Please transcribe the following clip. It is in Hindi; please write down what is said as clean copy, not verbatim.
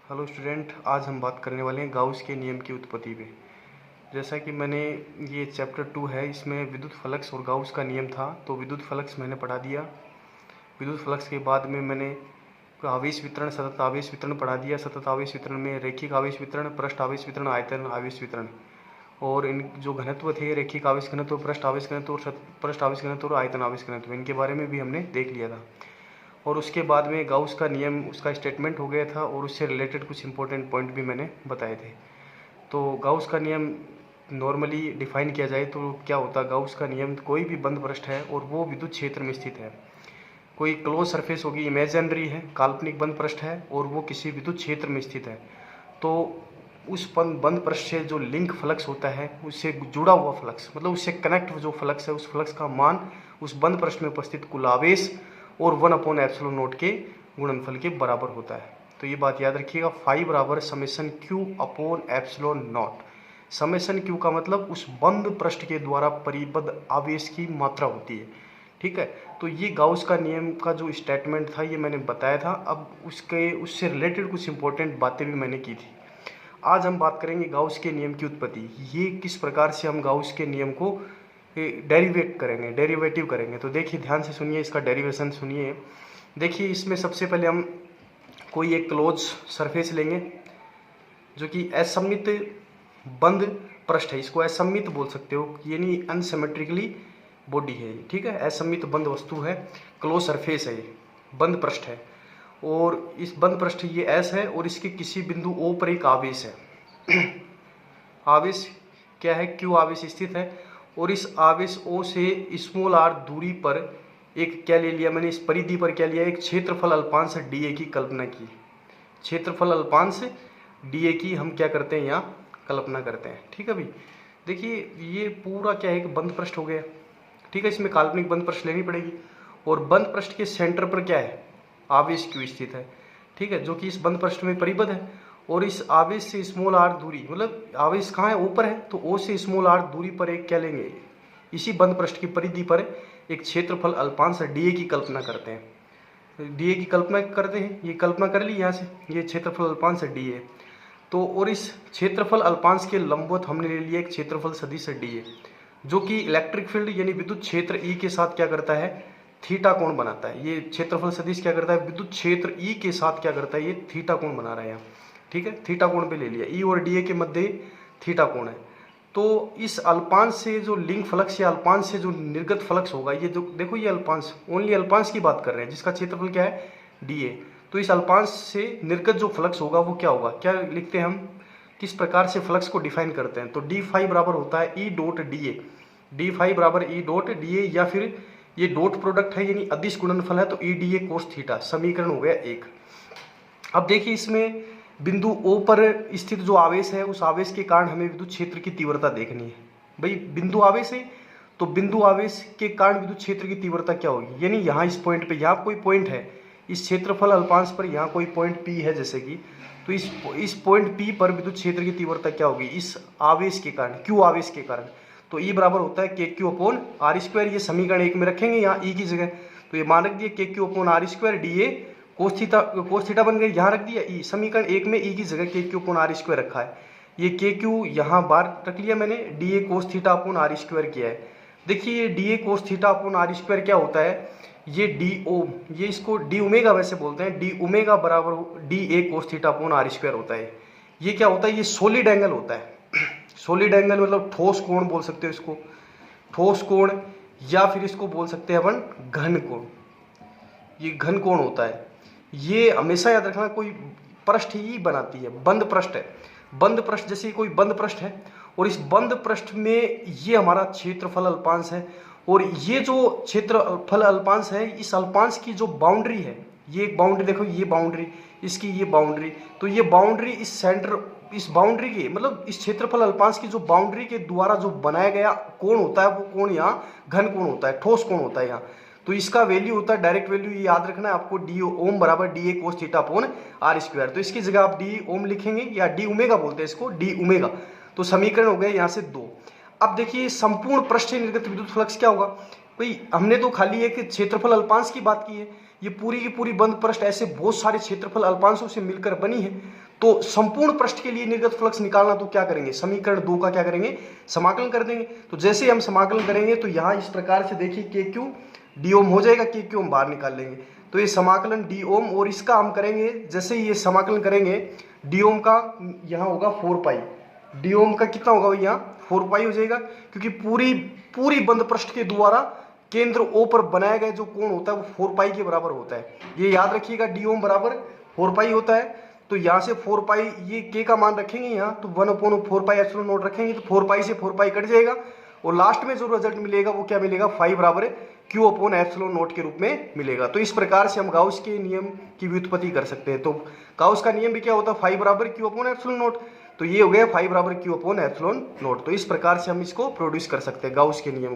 हेलो स्टूडेंट, आज हम बात करने वाले हैं गाउस के नियम की उत्पत्ति पे। जैसा कि मैंने ये चैप्टर 2 है, इसमें विद्युत फ्लक्स और गाउस का नियम था, तो विद्युत फ्लक्स मैंने पढ़ा दिया। विद्युत फ्लक्स के बाद में मैंने आवेश वितरण, सतत आवेश वितरण पढ़ा दिया। सतत आवेश वितरण में रैखिक आवेश वितरण, पृष्ठ आवेश वितरण, आयतन आवेश वितरण, और इन जो घनत्व थे, रैखिक आवेश घनत्व, पृष्ठ आवेश घनत्व और पृष्ठ आवेश घनत्व और आयतन आवेश घनत्व, इनके बारे में भी हमने देख लिया था। और उसके बाद में गाउस का नियम, उसका स्टेटमेंट हो गया था और उससे रिलेटेड कुछ इंपॉर्टेंट पॉइंट भी मैंने बताए थे। तो गाउस का नियम नॉर्मली डिफाइन किया जाए तो क्या होता है? गाउस का नियम, कोई भी बंद पृष्ठ है और वो विद्युत क्षेत्र में स्थित है। कोई क्लोज सरफेस होगी, इमेजिनरी है, काल्पनिक बंद पृष्ठ है और वो किसी विद्युत क्षेत्र में स्थित है, तो उस बंद पृष्ठ से जो लिंक फ्लक्स होता है, उससे जुड़ा हुआ फ्लक्स, मतलब उससे कनेक्ट जो फ्लक्स है, उस फ्लक्स का मान उस बंद पृष्ठ में उपस्थित कुल आवेश और 1/ε0 के गुणनफल के बराबर होता है। तो ये बात याद रखिएगा, फाई बराबर समेशन Q/ε0। समेशन Q का मतलब उस बंद पृष्ठ के द्वारा परिबद्ध आवेश की मात्रा होती है। ठीक है, तो ये गाउस का नियम का जो स्टेटमेंट था ये मैंने बताया था। अब उससे रिलेटेड कुछ इंपॉर्टेंट बातें भी मैंने की थी। आज हम बात करेंगे गाउस के नियम की उत्पत्ति, ये किस प्रकार से हम गाउस के नियम को डेरिवेटिव करेंगे। तो देखिए, ध्यान से सुनिए, इसका डेरिवेशन सुनिए। देखिए, इसमें सबसे पहले हम कोई एक क्लोज सरफेस लेंगे जो कि असममित बंद पृष्ठ है, इसको असममित बोल सकते हो, यानी अनसिमेट्रिकली बॉडी है। ठीक है, असममित बंद वस्तु है, क्लोज सरफेस है, ये बंद पृष्ठ है और इस बंद पृष्ठ ये एस है और इसके किसी बिंदु ओ पर एक आवेश है। आवेश क्या है? क्यू आवेश स्थित है और इस आवेश ओ से स्मॉल आर दूरी पर एक क्या ले लिया मैंने, इस परिधि पर क्या लिया, एक क्षेत्रफल अल्पांश डीए की कल्पना की। क्षेत्रफल अल्पांश डीए की हम क्या करते हैं, यहाँ कल्पना करते हैं। ठीक है भाई, देखिए ये पूरा क्या है, एक बंद पृष्ठ हो गया। ठीक है, इसमें काल्पनिक बंद पृष्ठ लेनी पड़ेगी और बंद पृष्ठ के सेंटर पर क्या है, आवेश क्यू स्थित है। ठीक है, जो कि इस बंद पृष्ठ में परिबद्ध है और इस आवेश से स्मॉल आर दूरी, मतलब आवेश कहाँ है, ऊपर है, तो ओ से स्मॉल आर दूरी पर एक क्या लेंगे, इसी बंद पृष्ठ की परिधि पर एक क्षेत्रफल अल्पांश डीए की कल्पना करते हैं। डीए की कल्पना करते हैं, ये कल्पना कर ली यहाँ से, ये क्षेत्रफल अल्पांश डीए। तो और इस क्षेत्रफल अल्पांश के लंबवत हमने ले लिया एक क्षेत्रफल सदिश डीए, जो कि इलेक्ट्रिक फील्ड यानी विद्युत क्षेत्र ई के साथ क्या करता है, थीटा कोण बनाता है। ये क्षेत्रफल सदिश क्या करता है, विद्युत क्षेत्र ई के साथ क्या करता है, ये थीटा कोण बना रहा है यहाँ। ठीक है, थीटा कोण पे ले लिया, ई और डीए के मध्य थीटा कोण है। तो इस अल्पांश से जो लिंक फ्लक्स या अल्पांश से जो निर्गत फ्लक्स होगा, ये जो देखो, ये अल्पांश, ओनली अल्पांश की बात कर रहे हैं जिसका क्षेत्रफल क्या है, डीए। तो इस अल्पांश से निर्गत जो फ्लक्स होगा वो क्या होगा, क्या लिखते हैं हम, किस प्रकार से फ्लक्स को डिफाइन करते हैं। तो डी फाई बराबर होता है E dot d A, D phi बराबर ई डॉट डीए, या फिर ये डॉट प्रोडक्ट है यानी अदिश गुणनफल है, तो E D A cos theta, समीकरण हो गया 1। अब देखिए, इसमें बिंदु ओ पर स्थित जो आवेश है, उस आवेश के कारण हमें विद्युत क्षेत्र की तीव्रता देखनी है। भाई बिंदु आवेश है, तो बिंदु आवेश के कारण विद्युत क्षेत्र की तीव्रता क्या होगी, यानी यहाँ इस पॉइंट पे, यहाँ कोई पॉइंट है, इस क्षेत्रफल अल्पांश पर यहाँ कोई पॉइंट पी है जैसे कि, तो इस पॉइंट पी पर विद्युत क्षेत्र की तीव्रता क्या होगी, इस आवेश के कारण, क्यू आवेश के कारण। तो ई बराबर होता है के क्यू अपॉन आर स्क्वायर, ये समीकरण 1 में रखेंगे यहाँ ई की जगह, तो ये मान रख दिया के Q upon R square D A cos theta बन गई, यहाँ रख दिया ई, समीकरण 1 में ई की जगह के क्यू अपॉन आर स्क्वायर रखा है, ये के क्यू यहाँ बार रख लिया मैंने, D A cos theta upon R square किया है। देखिए ये D A cos theta upon R square क्या होता है, ये डी ओ, ये इसको डी ओमेगा वैसे बोलते हैं, डी ओमेगा बराबर D A cos theta upon R square होता है। ये क्या होता है, ये सॉलिड एंगल होता है। सॉलिड एंगल मतलब ठोस कोण बोल सकते हो इसको, ठोस कोण, या फिर इसको बोल सकते हैं अपन घन कोण, ये घन कोण होता है। ये हमेशा याद रखना, कोई पृष्ठ ही बनाती है, बंद पृष्ठ है, बंद पृष्ठ, जैसे कोई बंद पृष्ठ है और इस बंद पृष्ठ में ये हमारा क्षेत्रफल अल्पांश है और ये जो क्षेत्रफल अल्पांश है, इस अल्पांश की जो बाउंड्री है, ये एक बाउंड्री देखो, ये बाउंड्री, इसकी ये बाउंड्री, तो ये बाउंड्री इस सेंटर, इस बाउंड्री के मतलब इस क्षेत्रफल अल्पांश की जो बाउंड्री के द्वारा जो बनाया गया कोण होता है, वो कोण यहाँ घन कोण होता है, ठोस कोण होता है यहाँ। तो इसका वैल्यू होता है, डायरेक्ट वैल्यू ये याद रखना है आपको, डी ओम बराबर D A cos theta upon R square. तो इसकी जगह आप डी ओम लिखेंगे या डी ओमेगा बोलते हैं इसको, डी ओमेगा। तो समीकरण हो गया यहाँ से 2। अब देखिए संपूर्ण पृष्ठ से निर्गत विद्युत फ्लक्स क्या होगा, भाई हमने तो खाली एक क्षेत्रफल अल्पांश की बात की है, ये पूरी की पूरी बंद पृष्ठ ऐसे बहुत सारे क्षेत्रफल अल्पांशों से मिलकर बनी है। तो संपूर्ण पृष्ठ के लिए निर्गत फ्लक्स निकालना, तो क्या करेंगे, समीकरण 2 का क्या करेंगे, समाकलन कर देंगे। तो जैसे हम समाकलन करेंगे तो यहाँ इस प्रकार से देखिए के क्यू डी ओम हो जाएगा, के क्यू हम बाहर निकाल लेंगे। तो ये समाकलन डी ओम, और इसका हम करेंगे, जैसे ये समाकलन करेंगे डी ओम का यहाँ होगा 4 पाई, डी ओम का कितना होगा यहाँ 4 पाई हो जाएगा, क्योंकि पूरी बंद पृष्ठ के द्वारा केंद्र ओ पर बनाया गया जो कोण होता है वो 4 पाई के बराबर होता है। ये याद रखिएगा, डी ओम बराबर 4 पाई होता है। तो यहाँ से 4 पाई, ये के का मान रखेंगे यहाँ, तो 1/4 पाई एप्सिलॉन नॉट रखेंगे, तो 4 पाई से 4 पाई कट जाएगा, और लास्ट में जो रिजल्ट मिलेगा वो क्या मिलेगा, 5 बराबर क्यू अपॉन एप्सिलॉन नॉट के रूप में मिलेगा। तो इस प्रकार से हम गाउस के नियम की व्युत्पत्ति कर सकते हैं। तो गाउस का नियम भी क्या होता है, 5 बराबर क्यू अपॉन एप्सिलॉन नॉट। तो ये हो गया 5 बराबर क्यू अपॉन एप्सिलॉन नॉट। तो इस प्रकार से हम इसको प्रोड्यूस कर सकते हैं गाउस के नियम।